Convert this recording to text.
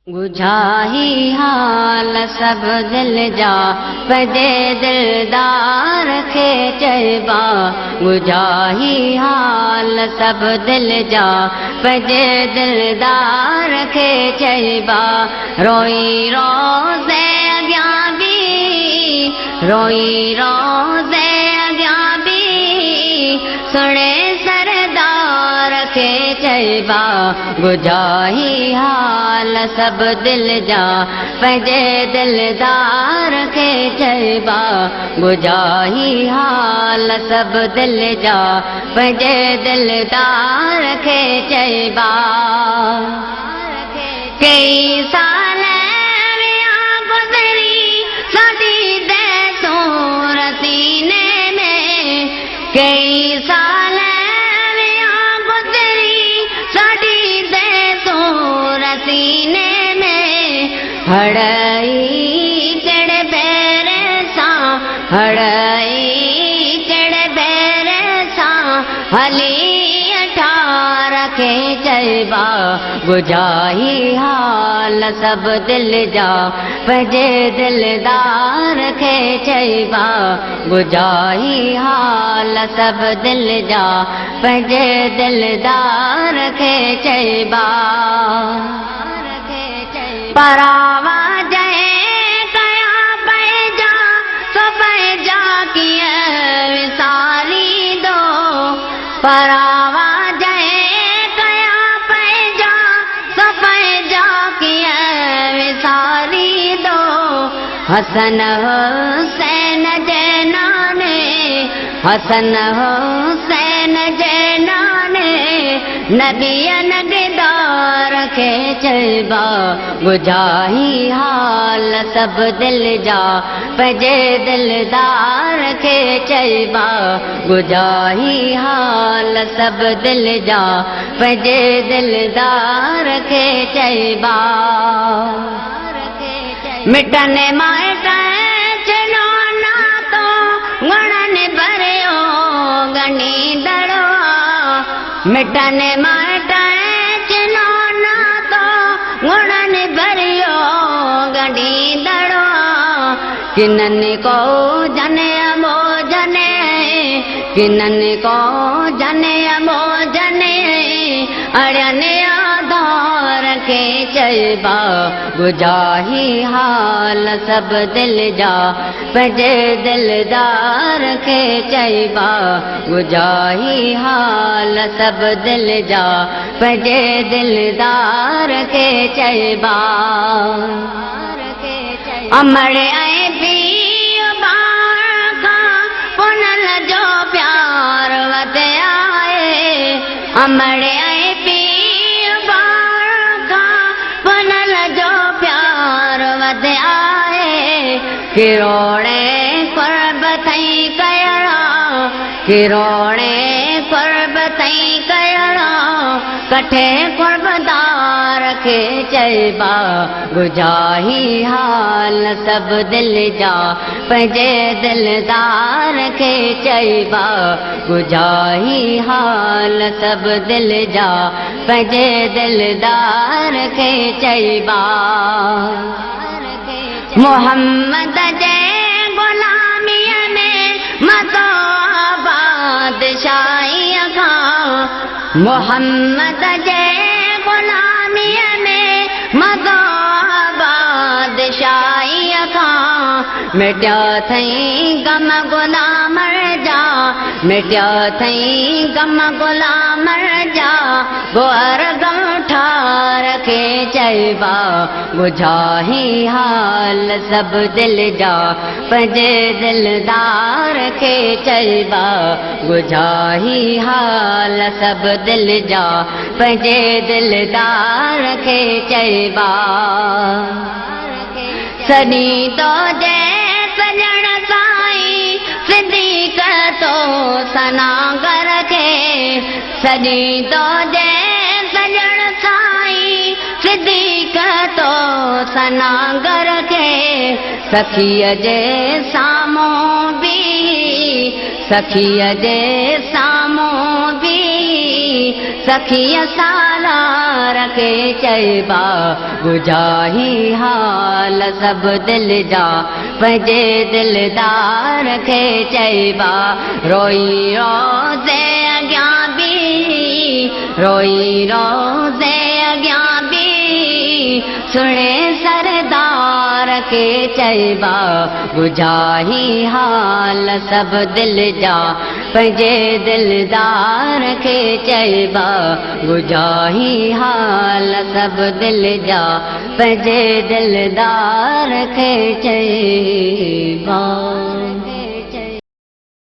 गुझाही हाल सब दिल जा पजे दिलदार खे चइबा। गुझाही हाल सब दिल जा पजे दिलदार खे चइबा। रोई रोज़े अॻियां बि रोई रोज़े अॻियां बि सुणे सरदार खे चइबा। गुझाही हाल सब दिल जा पंहिंजे दिलदार खे चइबा। गुझाही हाल सब दिल जा पंहिंजे दिलदार खे चइबा। कई साल गुज़री साडी देसूर सीने में। कई साल गुज़री साडी देसूर सीने में। हड़ई चढ़ बैर सां हड़ई चढ़ बैर सां हली अठार खे चइबा। गुझाही हाल सब दिल जा पंहिंजे दिलदार खे चइबा। गुझाही हाल सब दिल जा पंहिंजे दिलदार खे चइबा। परावा जंहिं कया पंहिंजा सो पंहिंजा कीअं विसारींदो। परावा जंहिं कया पंहिंजा सो पंहिंजा कीअं विसारींदो। हसन हुसैन जे नाने हसन हुसैन जे नाने नबीअ नगदार खे चइबा। गुझाही हाल सब दिल जा पंहिंजे दिलदार खे चइबा। गुझाही हाल सब दिल जा पंहिंजे दिलदार खे चइबा। मिटने माइट चलो ना तो गुणनि भरियो ॻंढींदड़ो। मिटने माइट चलो ना तो गुणनि भरियो ॻंढींदड़ो। किननि को जने अबो जने किननि को जने अबो जने अड़ियनि आधार खे चइबा। गुझाही हाल सब दिल जा पंहिंजे दिलदार खे चइबा। गुझाही हाल सब दिल जा पंहिंजे दिलदार खे चइबा। अमड़ ऐं पीउ ॿार खां पुनल जो प्यार वधिया आहे। अमड़ ऐं पीउ ॿार खां पुनल जो प्यार वधिया आहे। किरोड़े कुर्ब थई कयड़ा किरोड़े कुर्ब थई कयड़ा कठे कुर्बदार खे चइबा। गुझाही हाल सब दिल जा पंहिंजे दिलदार खे चइबा। गुझाही हाल सब दिल जा पंहिंजे दिलदार खे चइबा। मोहम्मद जे गुलामीअ में मज़ो बादशाहीअ खां। मोहम्मद जे गुलामीअ में मज़ो बादशाहीअ खां। मिटियो अथई गम गुलाम जा मिटियो अथई गम गुलाम जा। गोर गम ठार खे चइबा। गुझाही हाल सब दिल जा पंहिंजे दिलदार खे चइबा। गुझाही हाल सब दिल जा पंहिंजे दिलदार खे चइबा। सॼी तो जे सॼण साईं सिद्दीक़ तो सनागर खे। सॼी तो जे सॼण साईं सिद्दीक़ तो सनागर खे। सखीअ जे साम्हूं बि सखीअ जे साम्हूं बि सखीअ सालार खे चइबा बुझाही हाल सभु दिल जा पंहिंजे दिलदार खे चइबा रोई रोज़े अॻियां बि रोई रोज़े अॻियां बि सुणे सरदार खे चइबा बुझाही हाल सभु दिल जा पंहिंजे दिलदार खे चइबा बुझाही हाल सभु दिल जा पंहिंजे दिलदार खे चइबा।